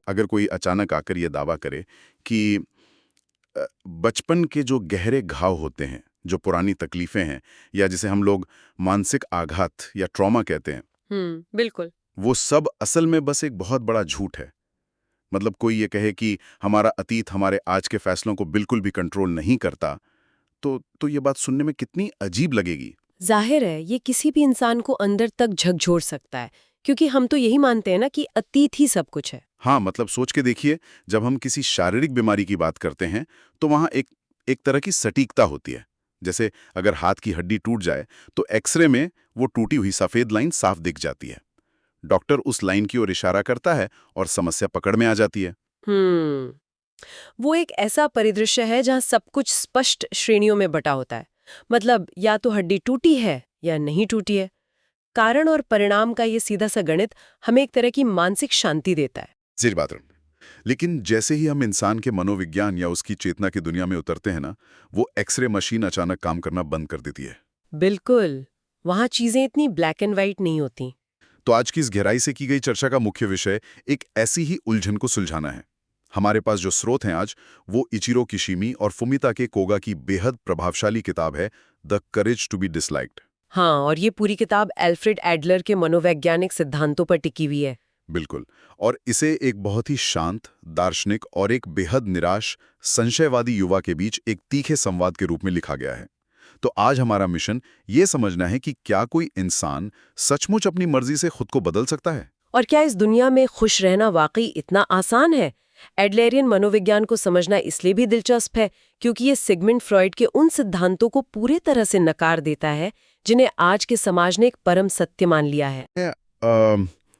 अगर कोई अचानक आकर ये दावा करे कि बचपन के जो गहरे घाव होते हैं, जो पुरानी तकलीफें हैं, या जिसे हम लोग मानसिक आघात या ट्रॉमा कहते हैं, बिल्कुल। वो सब असल में बस एक बहुत बड़ा झूठ है। मतलब कोई ये कहे कि हमारा अतीत हमारे आज के फैसलों को बिल्कुल भी कंट्रोल नहीं करता, तो ये बात सुनने में कितनी अजीब लगेगी। जाहिर है ये किसी भी इंसान को अंदर तक झकझोर सकता है, क्योंकि हम तो यही मानते हैं ना कि अतीत ही सब कुछ है। हाँ, मतलब सोच के देखिए, जब हम किसी शारीरिक बीमारी की बात करते हैं तो वहाँ एक तरह की सटीकता होती है। जैसे अगर हाथ की हड्डी टूट जाए तो एक्सरे में वो टूटी हुई सफ़ेद लाइन साफ दिख जाती है। डॉक्टर उस लाइन की ओर इशारा करता है और समस्या पकड़ में आ जाती है। हम्म वो एक ऐसा परिदृश्य है जहाँ सब कुछ स्पष्ट श्रेणियों में बटा होता है। मतलब या तो हड्डी टूटी है या नहीं टूटी है। कारण और परिणाम का ये सीधा सा गणित हमें एक तरह की मानसिक शांति देता है। जी बात। लेकिन जैसे ही हम इंसान के मनोविज्ञान या उसकी चेतना की दुनिया में उतरते हैं ना, वो एक्सरे मशीन अचानक काम करना बंद कर देती है। बिल्कुल, वहाँ चीजें इतनी ब्लैक एंड व्हाइट नहीं होती। तो आज की इस गहराई से की गई चर्चा का मुख्य विषय एक ऐसी ही उलझन को सुलझाना है। हमारे पास जो स्रोत हैं आज, वो इचिरो किशिमी और फुमिताके कोगा की बेहद प्रभावशाली किताब है the courage to be disliked. हाँ, और ये पूरी किताब एल्फ्रेड एडलर के मनोवैज्ञानिक सिद्धांतों पर टिकी हुई है। बिल्कुल। और इसे एक बहुत ही शांत, दार्शनिक और एक बेहद निराश, संशयवादी युवा के बीच एक तीखे संवाद के रूप में लिखा गया है। तो आज हमारा मिशन ये समझना है कि क्या कोई इंसान सचमुच अपनी मर्जी से खुद को बदल सकता है? और क्या इस दुनिया में खुश रहना वाकई इतना आसान है? एडलेरियन मनोविज्ञान को समझना इसलिए भी दिलचस्प है क्योंकि ये सिगमंड फ्रॉइड के उन सिद्धांतों को पूरे तरह से नकार देता है जिन्हें आज के समाज ने एक परम सत्य मान लिया है।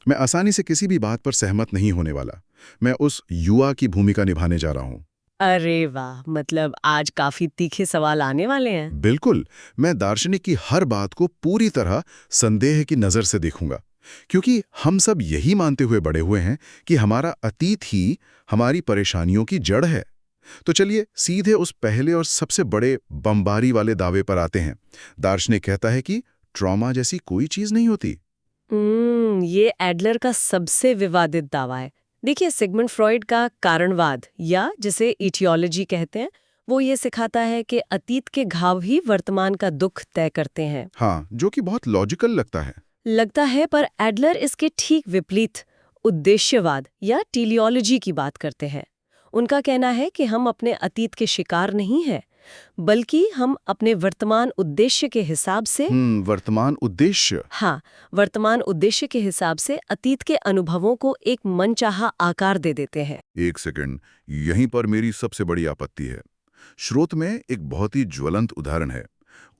मैं आसानी से किसी भी बात पर सहमत नहीं होने वाला। मैं उस युवा की भूमिका निभाने जा रहा हूँ। अरे वाह, मतलब आज काफी तीखे सवाल आने वाले हैं। बिल्कुल। मैं दार्शनिक की हर बात को पूरी तरह संदेह की नज़र से देखूंगा, क्योंकि हम सब यही मानते हुए बड़े हुए हैं कि हमारा अतीत ही हमारी परेशानियों की जड़ है। तो चलिए सीधे उस पहले और सबसे बड़े बमबारी वाले दावे पर आते हैं। दार्शनिक कहता है कि ट्रॉमा जैसी कोई चीज़ नहीं होती। ये एडलर का सबसे विवादित दावा है। देखिए, सिगमंड फ्रॉइड का कारणवाद या जिसे इटियोलॉजी कहते हैं, वो ये सिखाता है कि अतीत के घाव ही वर्तमान का दुख तय करते हैं। हाँ, जो कि बहुत लॉजिकल लगता है। पर एडलर इसके ठीक विपरीत उद्देश्यवाद या टेलियोलॉजी की बात करते हैं। उनका कहना है कि हम अपने अतीत के शिकार नहीं हैं, बल्कि हम अपने वर्तमान उद्देश्य के हिसाब से वर्तमान उद्देश्य। हाँ, वर्तमान उद्देश्य के हिसाब से अतीत के अनुभवों को एक मनचाहा आकार दे देते हैं। एक सेकंड, यहीं पर मेरी सबसे बड़ी आपत्ति है। स्रोत में एक बहुत ही ज्वलंत उदाहरण है।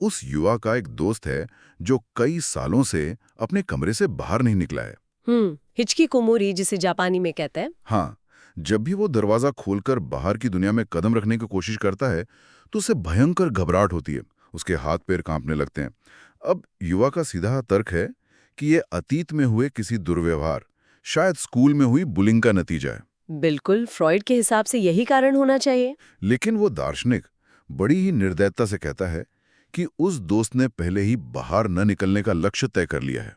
उस युवा का एक दोस्त है जो कई सालों से अपने कमरे से बाहर नहीं निकला है। हिचकिकोमोरी, जिसे जापानी में कहते हैं। हाँ, जब भी वो दरवाजा खोलकर बाहर की दुनिया में कदम रखने की कोशिश करता है तो उसे भयंकर घबराहट होती है। उसके हाथ पैर कांपने लगते हैं। अब युवा का सीधा तर्क है कि ये अतीत में हुए किसी दुर्व्यवहार, शायद स्कूल में हुई बुलिंग का नतीजा है। बिल्कुल, फ्रॉइड के हिसाब से यही कारण होना चाहिए। लेकिन वो दार्शनिक बड़ी ही निर्दयता से कहता है कि उस दोस्त ने पहले ही बाहर न निकलने का लक्ष्य तय कर लिया है,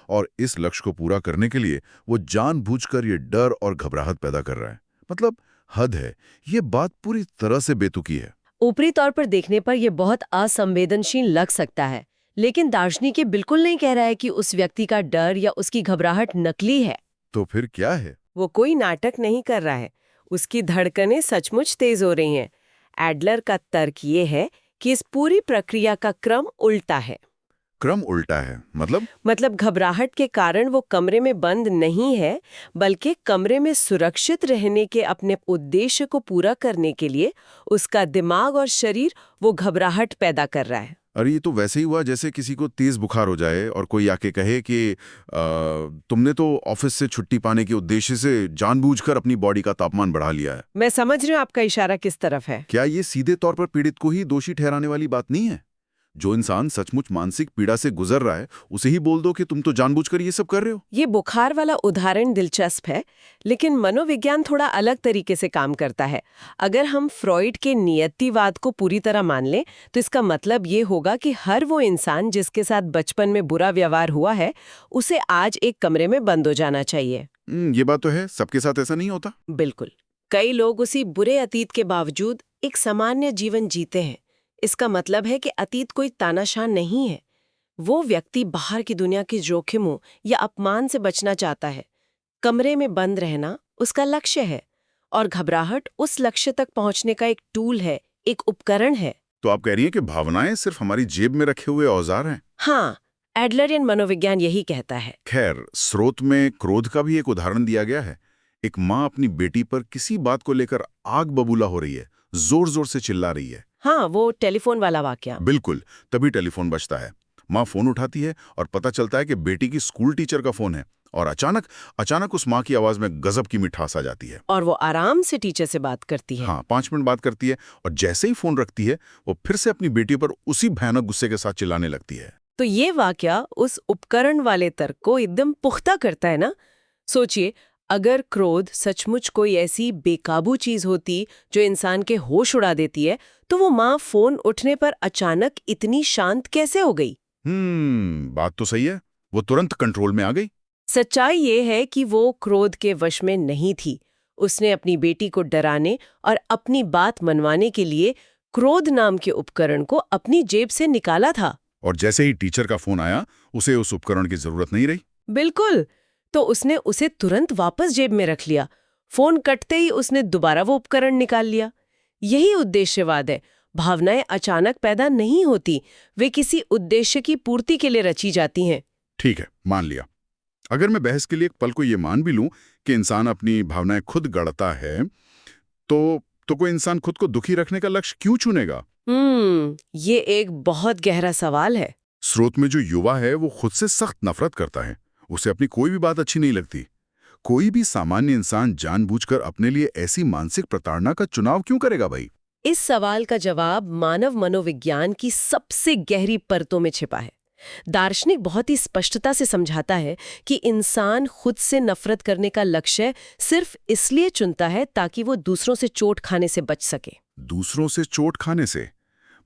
और इस लक्ष्य को पूरा करने के लिए वो जानबूझकर ये डर और घबराहट पैदा कर रहा है। मतलब हद है, ये बात पूरी तरह से बेतुकी है। ऊपरी तौर पर देखने पर यह बहुत असंवेदनशील लग सकता है, लेकिन दार्शनिक ये बिल्कुल नहीं कह रहा है कि उस व्यक्ति का डर या उसकी घबराहट नकली है। तो फिर क्या है? वो कोई नाटक नहीं कर रहा है, उसकी धड़कनें सचमुच तेज हो रही हैं। एडलर का तर्क ये है कि इस पूरी प्रक्रिया का क्रम उल्टा है। क्रम उल्टा है मतलब घबराहट के कारण वो कमरे में बंद नहीं है, बल्कि कमरे में सुरक्षित रहने के अपने उद्देश्य को पूरा करने के लिए उसका दिमाग और शरीर वो घबराहट पैदा कर रहा है। अरे ये तो वैसे ही हुआ जैसे किसी को तेज बुखार हो जाए और कोई आके कहे कि तुमने तो ऑफिस से छुट्टी पाने के उद्देश्य से जानबूझकर अपनी बॉडी का तापमान बढ़ा लिया है। मैं समझ रही हूँ आपका इशारा किस तरफ है। क्या ये सीधे तौर पर पीड़ित को ही दोषी ठहराने वाली बात नहीं है? जो इंसान सचमुच मानसिक पीड़ा से गुजर रहा है उसे ही बोल दो कि तुम तो जानबूझकर ये सब कर रहे हो। ये बुखार वाला उदाहरण दिलचस्प है, लेकिन मनोविज्ञान थोड़ा अलग तरीके से काम करता है। अगर हम फ्रॉइड के नियतिवाद को पूरी तरह मान लें तो इसका मतलब ये होगा कि हर वो इंसान जिसके साथ बचपन में बुरा व्यवहार हुआ है उसे आज एक कमरे में बंद हो जाना चाहिए। ये बात तो है, सबके साथ ऐसा नहीं होता। बिल्कुल। कई लोग उसी बुरे अतीत के बावजूद एक सामान्य जीवन जीते हैं। इसका मतलब है कि अतीत कोई तानाशाह नहीं है। वो व्यक्ति बाहर की दुनिया के जोखिमों या अपमान से बचना चाहता है। कमरे में बंद रहना उसका लक्ष्य है और घबराहट उस लक्ष्य तक पहुंचने का एक टूल है, एक उपकरण है। तो आप कह रही हैं कि भावनाएं सिर्फ हमारी जेब में रखे हुए औजार हैं? हाँ, एडलरियन मनोविज्ञान यही कहता है। खैर, स्रोत में क्रोध का भी एक उदाहरण दिया गया है। एक माँ अपनी बेटी पर किसी बात को लेकर आग बबूला हो रही है, जोर जोर से चिल्ला रही है। हाँ, वो टेलीफोन वाला वाकया। बिल्कुल। तभी टेलीफोन बजता है। माँ फोन उठाती है और पता चलता है कि बेटी की स्कूल टीचर का फोन है। और अचानक उस माँ की आवाज में गजब की मिठास आ जाती है। और वो आराम से टीचर से बात करती है। हाँ, 5 मिनट बात करती है और जैसे ही फोन रखती है वो फिर से अपनी बेटी पर उसी भयानक गुस्से के साथ चिल्लाने लगती है। तो ये वाकया उस उपकरण वाले तर्क को एकदम पुख्ता करता है ना। सोचिए, अगर क्रोध सचमुच कोई ऐसी बेकाबू चीज होती जो इंसान के होश उड़ा देती है, तो वो माँ फोन उठने पर अचानक इतनी शांत कैसे हो गई? बात तो सही है। वो तुरंत कंट्रोल में आ गई। सच्चाई ये है कि वो क्रोध के वश में नहीं थी। उसने अपनी बेटी को डराने और अपनी बात मनवाने के लिए क्रोध नाम के उपकरण को अपनी जेब से निकाला था। और जैसे ही टीचर का फोन आया, उसे उस उपकरण की जरूरत नहीं रही। बिल्कुल। तो उसने उसे तुरंत वापस जेब में रख लिया। फोन कटते ही उसने दोबारा वो उपकरण निकाल लिया। यही उद्देश्यवाद है। भावनाएं अचानक पैदा नहीं होती, वे किसी उद्देश्य की पूर्ति के लिए रची जाती हैं। ठीक है, मान लिया। अगर मैं बहस के लिए एक पल को ये मान भी लूं कि इंसान अपनी भावनाएं खुद गढ़ता है, तो कोई इंसान खुद को दुखी रखने का लक्ष्य क्यों चुनेगा? ये एक बहुत गहरा सवाल है। स्रोत में जो युवा है वो खुद से सख्त नफरत करता है। उसे अपनी कोई भी बात अच्छी नहीं लगती। कोई भी सामान्य इंसान जानबूझकर अपने लिए ऐसी मानसिक प्रताड़ना का चुनाव क्यों करेगा भाई? इस सवाल का जवाब मानव मनोविज्ञान की सबसे गहरी परतों में छिपा है। दार्शनिक बहुत ही स्पष्टता से समझाता है कि इंसान खुद से नफरत करने का लक्ष्य सिर्फ इसलिए चुनता है ताकि वो दूसरों से चोट खाने से बच सके। दूसरों से चोट खाने से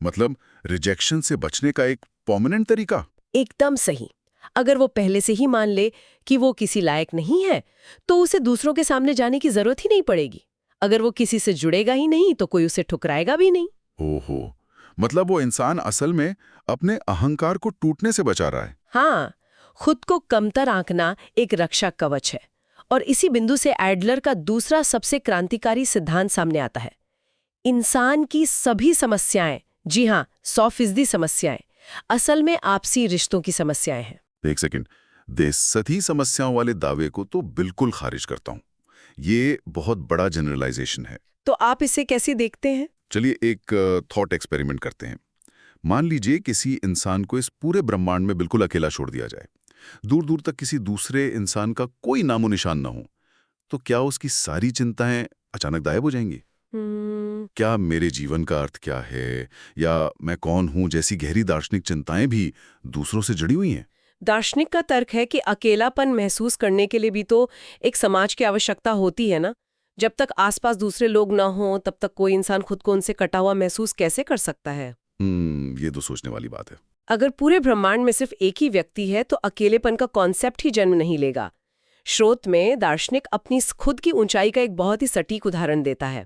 मतलब रिजेक्शन से बचने का एक परमानेंट तरीका? एकदम सही। अगर वो पहले से ही मान ले कि वो किसी लायक नहीं है, तो उसे दूसरों के सामने जाने की जरूरत ही नहीं पड़ेगी। अगर वो किसी से जुड़ेगा ही नहीं तो कोई उसे ठुकराएगा भी नहीं। ओहो, मतलब वो इंसान असल में अपने अहंकार को टूटने से बचा रहा है। हाँ, खुद को कमतर आंकना एक रक्षा कवच है। और इसी बिंदु से एडलर का दूसरा सबसे क्रांतिकारी सिद्धांत सामने आता है। इंसान की सभी समस्याएं, जी हाँ, 100% समस्याएं, असल में आपसी रिश्तों की समस्याएं हैं। एक सेकंड, सभी समस्याओं वाले दावे को तो बिल्कुल खारिज करता हूं। ये बहुत बड़ा जनरलाइजेशन है। तो आप इसे कैसे देखते हैं? चलिए एक थॉट एक्सपेरिमेंट करते हैं। मान लीजिए किसी इंसान को इस पूरे ब्रह्मांड में बिल्कुल अकेला छोड़ दिया जाए। दूर दूर तक किसी दूसरे इंसान का कोई नामो निशान ना हो। तो क्या उसकी सारी चिंताएं अचानक गायब हो जाएंगी? क्या मेरे जीवन का अर्थ क्या है या मैं कौन हूं जैसी गहरी दार्शनिक चिंताएं भी दूसरों से जुड़ी हुई हैं? दार्शनिक का तर्क है कि अकेलापन महसूस करने के लिए भी तो एक समाज की आवश्यकता होती है ना। जब तक आसपास दूसरे लोग ना हों, तब तक कोई इंसान खुद को उनसे कटा हुआ महसूस कैसे कर सकता है? ये तो सोचने वाली बात है। अगर पूरे ब्रह्मांड में सिर्फ एक ही व्यक्ति है तो अकेलेपन का कॉन्सेप्ट ही जन्म नहीं लेगा। स्रोत में दार्शनिक अपनी खुद की ऊंचाई का एक बहुत ही सटीक उदाहरण देता है।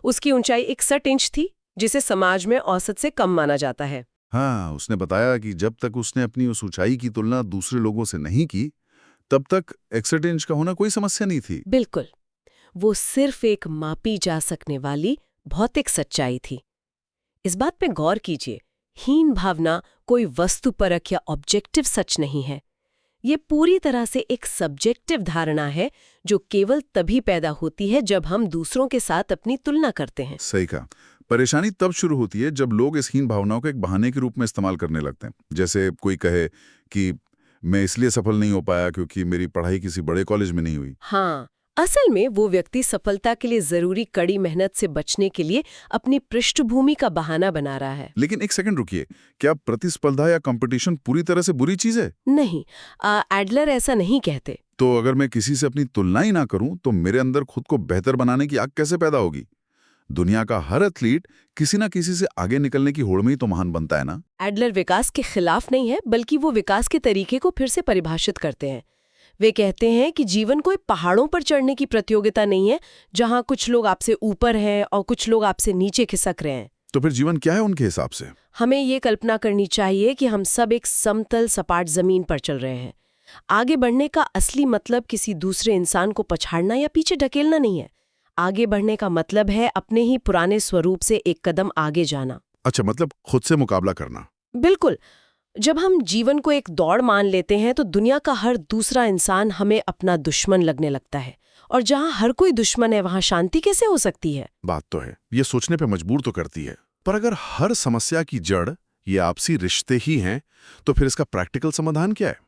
उसकी ऊंचाई 61 इंच थी, जिसे समाज में औसत से कम माना जाता है। हाँ, उसने बताया कि जब तक उसने अपनी उस ऊंचाई की तुलना दूसरे लोगों से नहीं की, तब तक 61 इंच का होना कोई समस्या नहीं थी। बिल्कुल, वो सिर्फ एक मापी जा सकने वाली भौतिक सच्चाई थी। इस बात पे गौर कीजिए, हीन भावना कोई वस्तुपरक या ऑब्जेक्टिव सच नहीं है। ये पूरी तरह से एक सब्जेक्टिव धारणा है जो केवल तभी पैदा होती है जब हम दूसरों के साथ अपनी तुलना करते हैं। सही कहा। परेशानी तब शुरू होती है जब लोग इस हीन भावनाओं को एक बहाने के रूप में इस्तेमाल करने लगते हैं। जैसे कोई कहे कि मैं इसलिए सफल नहीं हो पाया क्योंकि मेरी पढ़ाई किसी बड़े कॉलेज में नहीं हुई। हाँ, असल में वो व्यक्ति सफलता के लिए जरूरी कड़ी मेहनत से बचने के लिए अपनी पृष्ठभूमि का बहाना बना रहा है। लेकिन एक सेकंड रुकिए, क्या प्रतिस्पर्धा या कंपटीशन पूरी तरह से बुरी चीज है? नहीं, एडलर ऐसा नहीं कहते। तो अगर मैं किसी से अपनी तुलना ही ना करूं तो मेरे अंदर खुद को बेहतर बनाने की आग कैसे पैदा होगी? दुनिया का हर एथलीट किसी ना किसी से आगे निकलने की होड़ में ही तो महान बनता है ना। एडलर विकास के खिलाफ नहीं है, बल्कि वो विकास के तरीके को फिर से परिभाषित करते हैं। वे कहते हैं कि जीवन कोई पहाड़ों पर चढ़ने की प्रतियोगिता नहीं है, जहां कुछ लोग आपसे ऊपर हैं और कुछ लोग आपसे नीचे खिसक रहे हैं। तो फिर जीवन क्या है उनके हिसाब से? हमें ये कल्पना करनी चाहिए कि हम सब एक समतल सपाट जमीन पर चल रहे हैं। आगे बढ़ने का असली मतलब किसी दूसरे इंसान को पछाड़ना या पीछे ढकेलना नहीं है। आगे बढ़ने का मतलब है अपने ही पुराने स्वरूप से एक कदम आगे जाना। अच्छा, मतलब खुद से मुकाबला करना। बिल्कुल। जब हम जीवन को एक दौड़ मान लेते हैं तो दुनिया का हर दूसरा इंसान हमें अपना दुश्मन लगने लगता है, और जहां हर कोई दुश्मन है वहां शांति कैसे हो सकती है? बात तो है, ये सोचने पे मजबूर तो करती है। पर अगर हर समस्या की जड़ ये आपसी रिश्ते ही हैं, तो फिर इसका प्रैक्टिकल समाधान क्या है?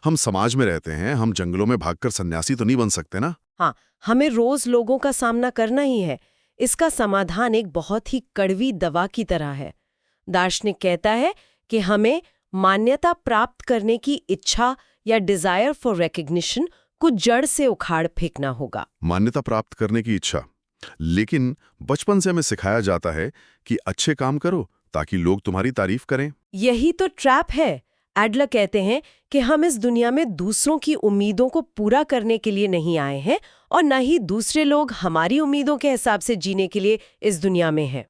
हम समाज में रहते हैं, हम जंगलों में भागकर सन्यासी तो नहीं बन सकते ना। हाँ, हमें रोज लोगों का सामना करना ही है। इसका समाधान एक बहुत ही कड़वी दवा की तरह है। दार्शनिक कहता है कि हमें मान्यता प्राप्त करने की इच्छा या डिजायर फॉर रिकग्निशन को जड़ से उखाड़ फेंकना होगा। मान्यता प्राप्त करने की इच्छा, लेकिन बचपन से हमें सिखाया जाता है कि अच्छे काम करो ताकि लोग तुम्हारी तारीफ करें। यही तो ट्रैप है। एडलर कहते हैं कि हम इस दुनिया में दूसरों की उम्मीदों को पूरा करने के लिए नहीं आए हैं, और न ही दूसरे लोग हमारी उम्मीदों के हिसाब से जीने के लिए इस दुनिया में हैं।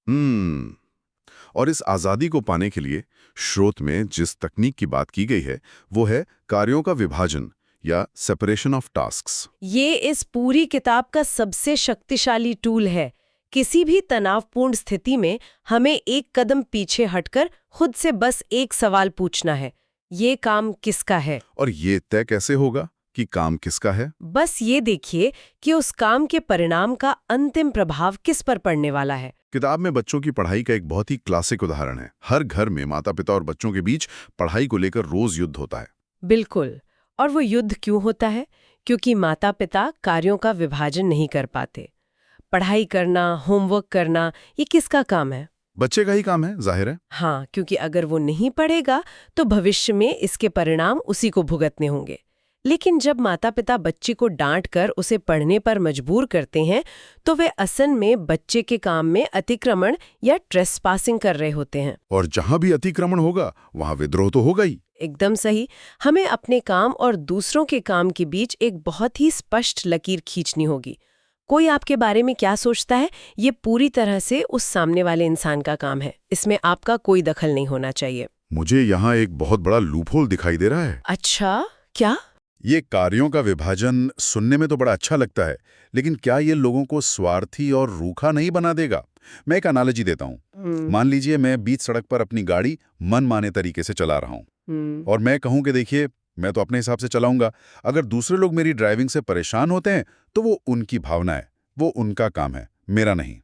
और इस आज़ादी को पाने के लिए स्रोत में जिस तकनीक की बात की गई है वो है कार्यों का विभाजन या सेपरेशन ऑफ टास्क्स। ये इस पूरी किताब का सबसे शक्तिशाली टूल है। किसी भी तनावपूर्ण स्थिति में हमें एक कदम पीछे हटकर खुद से बस एक सवाल पूछना है, ये काम किसका है? और ये तय कैसे होगा कि काम किसका है? बस ये देखिए कि उस काम के परिणाम का अंतिम प्रभाव किस पर पड़ने वाला है। किताब में बच्चों की पढ़ाई का एक बहुत ही क्लासिक उदाहरण है। हर घर में माता पिता और बच्चों के बीच पढ़ाई को लेकर रोज युद्ध होता है। बिल्कुल। और वो युद्ध क्यों होता है? क्योंकि माता पिता कार्यों का विभाजन नहीं कर पाते। पढ़ाई करना, होमवर्क करना, ये किसका काम है? बच्चे का ही काम है, जाहिर है। हाँ, क्योंकि अगर वो नहीं पढ़ेगा तो भविष्य में इसके परिणाम उसी को भुगतने होंगे। लेकिन जब माता पिता बच्चे को डांट कर उसे पढ़ने पर मजबूर करते हैं तो वे असल में बच्चे के काम में अतिक्रमण या ट्रेसपासिंग कर रहे होते हैं। और जहां भी अतिक्रमण होगा वहां विद्रोह तो होगा ही। एकदम सही। हमें अपने काम और दूसरों के काम के बीच एक बहुत ही स्पष्ट लकीर खींचनी होगी। कोई आपके बारे में क्या सोचता है, ये पूरी तरह से उस सामने वाले इंसान का काम है। इसमें आपका कोई दखल नहीं होना चाहिए। मुझे यहाँ एक बहुत बड़ा लूपहोल दिखाई दे रहा है। अच्छा, क्या? ये कार्यों का विभाजन सुनने में तो बड़ा अच्छा लगता है, लेकिन क्या ये लोगों को स्वार्थी और रूखा नहीं बना देगा? मैं एक एनालॉजी देता हूँ। मान लीजिए मैं बीच सड़क पर अपनी गाड़ी मनमाने तरीके से चला रहा हूँ और मैं कहूँ कि देखिए मैं तो अपने हिसाब से चलाऊंगा। अगर दूसरे लोग मेरी ड्राइविंग से परेशान होते हैं तो वो उनकी भावना है, वो उनका काम है, मेरा नहीं।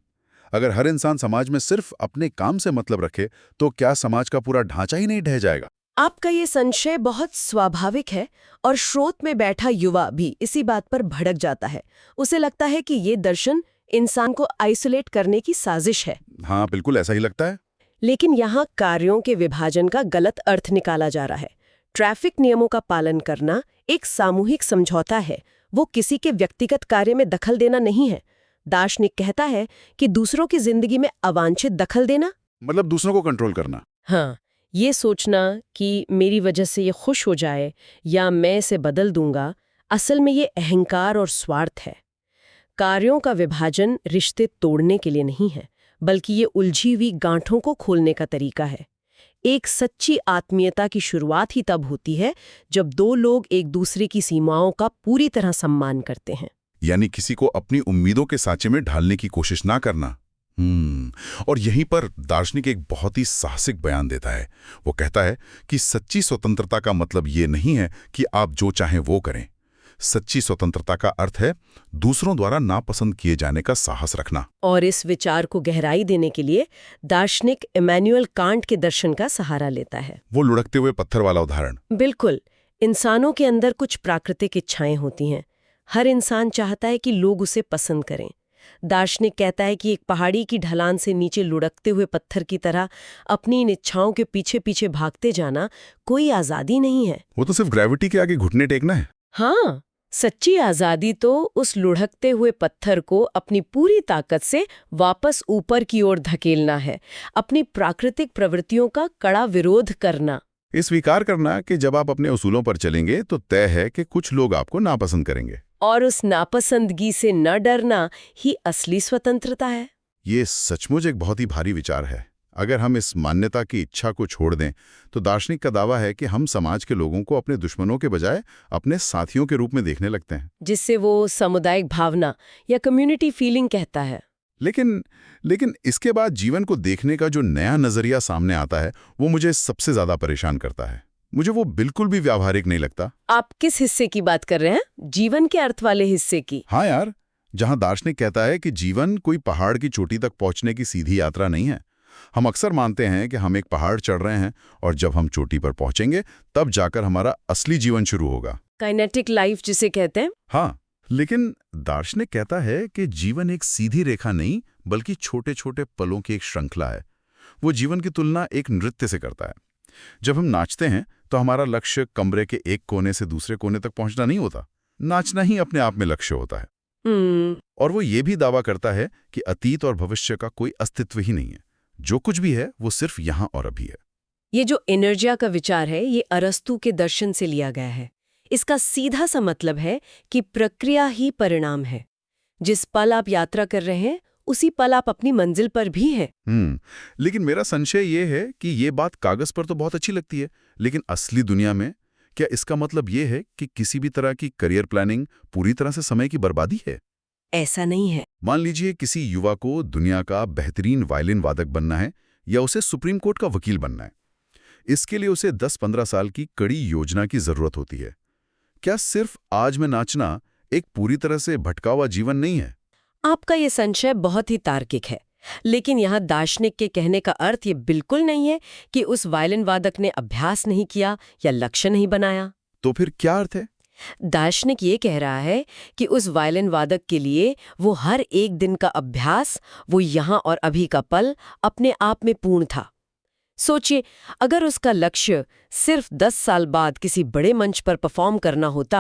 अगर हर इंसान समाज में सिर्फ अपने काम से मतलब रखे तो क्या समाज का पूरा ढांचा ही नहीं ढह जाएगा? आपका ये संशय बहुत स्वाभाविक है, और स्रोत में बैठा युवा भी इसी बात पर भड़क जाता है। उसे लगता है कि ये दर्शन इंसान को आइसोलेट करने की साजिश है। हाँ, बिल्कुल ऐसा ही लगता है। लेकिन यहाँ कार्यों के विभाजन का गलत अर्थ निकाला जा रहा है। ट्रैफिक नियमों का पालन करना एक सामूहिक समझौता है, वो किसी के व्यक्तिगत कार्य में दखल देना नहीं है। दार्शनिक कहता है कि दूसरों की जिंदगी में अवांछित दखल देना मतलब दूसरों को कंट्रोल करना। हाँ, ये सोचना कि मेरी वजह से ये खुश हो जाए या मैं इसे बदल दूंगा, असल में ये अहंकार और स्वार्थ है। कार्यों का विभाजन रिश्ते तोड़ने के लिए नहीं है, बल्कि ये उलझी हुई गांठों को खोलने का तरीका है। एक सच्ची आत्मीयता की शुरुआत ही तब होती है जब दो लोग एक दूसरे की सीमाओं का पूरी तरह सम्मान करते हैं। यानी किसी को अपनी उम्मीदों के सांचे में ढालने की कोशिश ना करना। और यहीं पर दार्शनिक एक बहुत ही साहसिक बयान देता है। वो कहता है कि सच्ची स्वतंत्रता का मतलब ये नहीं है कि आप जो चाहें वो करें। सच्ची स्वतंत्रता का अर्थ है दूसरों द्वारा नापसंद किए जाने का साहस रखना। और इस विचार को गहराई देने के लिए दार्शनिक इमैनुअल कांट के दर्शन का सहारा लेता है। वो लुढ़कते हुए पत्थर वाला उदाहरण। बिल्कुल। इंसानों के अंदर कुछ प्राकृतिक इच्छाएं होती हैं। हर इंसान चाहता है कि लोग उसे पसंद करें। दार्शनिक कहता है कि एक पहाड़ी की ढलान से नीचे लुढ़कते हुए पत्थर की तरह अपनी इन इच्छाओं के पीछे पीछे भागते जाना कोई आज़ादी नहीं है। वो तो सिर्फ ग्रेविटी के आगे घुटने टेकना है। हाँ, सच्ची आज़ादी तो उस लुढ़कते हुए पत्थर को अपनी पूरी ताकत से वापस ऊपर की ओर धकेलना है, अपनी प्राकृतिक प्रवृत्तियों का कड़ा विरोध करना। ये स्वीकार करना कि जब आप अपने उसूलों पर चलेंगे तो तय है कि कुछ लोग आपको नापसंद करेंगे। और उस नापसंदगी से न डरना ही असली स्वतंत्रता है। ये सचमुच एक बहुत ही भारी विचार है। अगर हम इस मान्यता की इच्छा को छोड़ दें तो दार्शनिक का दावा है कि हम समाज के लोगों को अपने दुश्मनों के बजाय अपने साथियों के रूप में देखने लगते हैं, जिससे वो सामुदायिक भावना या कम्युनिटी फीलिंग कहता है। लेकिन इसके बाद जीवन को देखने का जो नया नजरिया सामने आता है वो मुझे सबसे ज्यादा परेशान करता है। मुझे वो बिल्कुल भी व्यावहारिक नहीं लगता। आप किस हिस्से की बात कर रहे हैं? जीवन के अर्थ वाले हिस्से की? हाँ यार, जहां दार्शनिक कहता है कि जीवन कोई पहाड़ की चोटी तक पहुंचने की सीधी यात्रा नहीं है। हम अक्सर मानते हैं कि हम एक पहाड़ चढ़ रहे हैं और जब हम चोटी पर पहुंचेंगे तब जाकर हमारा असली जीवन शुरू होगा, काइनेटिक लाइफ जिसे कहते हैं। हाँ, लेकिन दार्शनिक कहता है कि जीवन एक सीधी रेखा नहीं बल्कि छोटे छोटे पलों की एक श्रृंखला है। वो जीवन की तुलना एक नृत्य से करता है। जब हम नाचते हैं तो हमारा लक्ष्य कमरे के एक कोने से दूसरे कोने तक पहुंचना नहीं होता, नाचना ही अपने आप में लक्ष्य होता है। और वो ये भी दावा करता है कि अतीत और भविष्य का कोई अस्तित्व ही नहीं है, जो कुछ भी है वो सिर्फ यहाँ और अभी है। ये जो एनर्जिया का विचार है ये अरस्तू के दर्शन से लिया गया है। इसका सीधा सा मतलब है कि प्रक्रिया ही परिणाम है। जिस पल आप यात्रा कर रहे हैं उसी पल आप अपनी मंजिल पर भी हैं। लेकिन मेरा संशय ये है कि ये बात कागज पर तो बहुत अच्छी लगती है, लेकिन असली दुनिया में क्या इसका मतलब ये है कि किसी भी तरह की करियर प्लानिंग पूरी तरह से समय की बर्बादी है? ऐसा नहीं है। मान लीजिए किसी युवा को दुनिया का बेहतरीन वायलिन वादक बनना है या उसे सुप्रीम कोर्ट का वकील बनना है। इसके लिए उसे 10-15 साल की कड़ी योजना की जरूरत होती है। क्या सिर्फ आज में नाचना एक पूरी तरह से भटका हुआ जीवन नहीं है? आपका ये संशय बहुत ही तार्किक है, लेकिन यहाँ दार्शनिक के कहने का अर्थ ये बिल्कुल नहीं है कि उस वायलिन वादक ने अभ्यास नहीं किया या लक्ष्य नहीं बनाया। तो फिर क्या अर्थ है? दार्शनिक ये कह रहा है कि उस वायलिन वादक के लिए वो हर एक दिन का अभ्यास, वो यहाँ और अभी का पल अपने आप में पूर्ण था। सोचिए, अगर उसका लक्ष्य सिर्फ 10 साल बाद किसी बड़े मंच पर परफॉर्म करना होता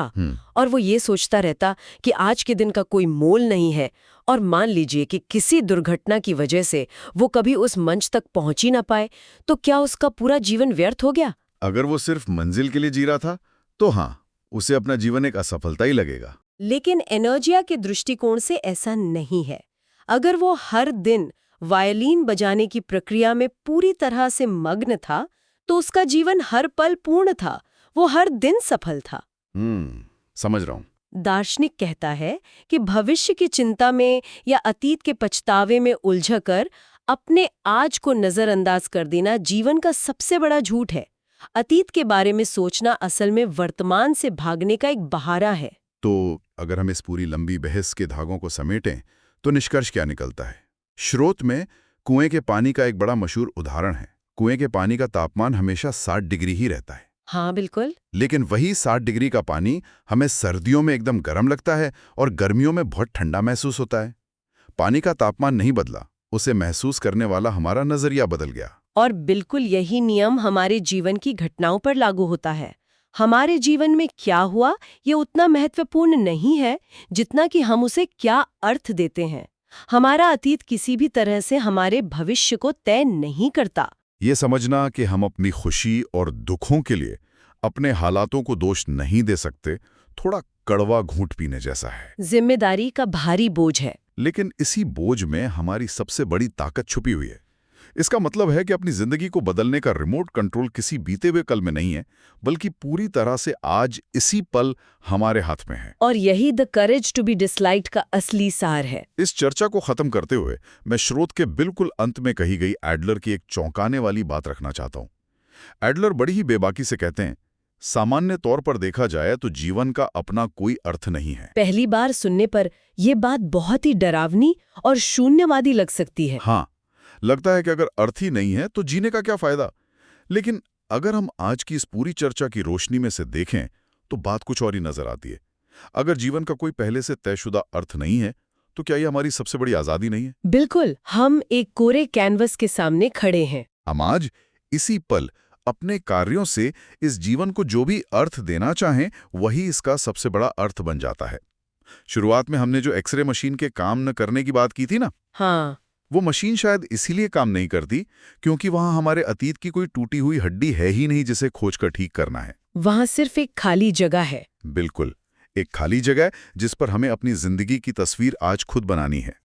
और वो ये सोचता रहता कि आज के दिन का कोई मोल नहीं है, और मान लीजिए कि किसी दुर्घटना की वजह से वो कभी उस मंच तक पहुंच ही ना पाए, तो क्या उसका पूरा जीवन व्यर्थ हो गया? अगर वो सिर्फ मंजिल के लिए जी रहा था तो हाँ, उसे अपना जीवन एक असफलता ही लगेगा। लेकिन एनर्जिया के दृष्टिकोण से ऐसा नहीं है। अगर वो हर दिन वायलिन बजाने की प्रक्रिया में पूरी तरह से मग्न था तो उसका जीवन हर पल पूर्ण था, वो हर दिन सफल था। समझ रहा हूं। दार्शनिक कहता है कि भविष्य की चिंता में या अतीत के पछतावे में उलझकर अपने आज को नजरअंदाज कर देना जीवन का सबसे बड़ा झूठ है। अतीत के बारे में सोचना असल में वर्तमान से भागने का एक बहाना है। तो अगर हम इस पूरी लंबी बहस के धागों को समेटें तो निष्कर्ष क्या निकलता है? स्रोत में कुएं के पानी का एक बड़ा मशहूर उदाहरण है। कुएं के पानी का तापमान हमेशा 60 डिग्री ही रहता है। हाँ बिल्कुल। लेकिन वही 60 डिग्री का पानी हमें सर्दियों में एकदम गर्म लगता है और गर्मियों में बहुत ठंडा महसूस होता है। पानी का तापमान नहीं बदला, उसे महसूस करने वाला हमारा नजरिया बदल गया। और बिल्कुल यही नियम हमारे जीवन की घटनाओं पर लागू होता है। हमारे जीवन में क्या हुआ ये उतना महत्वपूर्ण नहीं है जितना कि हम उसे क्या अर्थ देते हैं। हमारा अतीत किसी भी तरह से हमारे भविष्य को तय नहीं करता। ये समझना कि हम अपनी खुशी और दुखों के लिए अपने हालातों को दोष नहीं दे सकते, थोड़ा कड़वा घूंट पीने जैसा है। जिम्मेदारी का भारी बोझ है। लेकिन इसी बोझ में हमारी सबसे बड़ी ताकत छुपी हुई है। इसका मतलब है कि अपनी जिंदगी को बदलने का रिमोट कंट्रोल किसी बीते हुए कल में नहीं है, बल्कि पूरी तरह से आज इसी पल हमारे हाथ में है। और यही the courage to be disliked का असली सार है। इस चर्चा को खत्म करते हुए मैं स्रोत के बिल्कुल अंत में कही गई एडलर की एक चौंकाने वाली बात रखना चाहता हूं। एडलर बड़ी ही बेबाकी से कहते हैं, सामान्य तौर पर देखा जाए तो जीवन का अपना कोई अर्थ नहीं है। पहली बार सुनने पर यह बात बहुत ही डरावनी और शून्यवादी लग सकती है। हाँ, लगता है कि अगर अर्थ ही नहीं है तो जीने का क्या फायदा। लेकिन अगर हम आज की इस पूरी चर्चा की रोशनी में से देखें तो बात कुछ और ही नजर आती है। अगर जीवन का कोई पहले से तयशुदा अर्थ नहीं है, तो क्या ये हमारी सबसे बड़ी आज़ादी नहीं है? बिल्कुल, हम एक कोरे कैनवस के सामने खड़े हैं। हम आज इसी पल अपने कार्यों से इस जीवन को जो भी अर्थ देना चाहें, वही इसका सबसे बड़ा अर्थ बन जाता है। शुरुआत में हमने जो एक्सरे मशीन के काम न करने की बात की थी ना, हाँ, वो मशीन शायद इसीलिए काम नहीं करती क्योंकि वहां हमारे अतीत की कोई टूटी हुई हड्डी है ही नहीं जिसे खोजकर ठीक करना है। वहाँ सिर्फ एक खाली जगह है। बिल्कुल, एक खाली जगह जिस पर हमें अपनी जिंदगी की तस्वीर आज खुद बनानी है।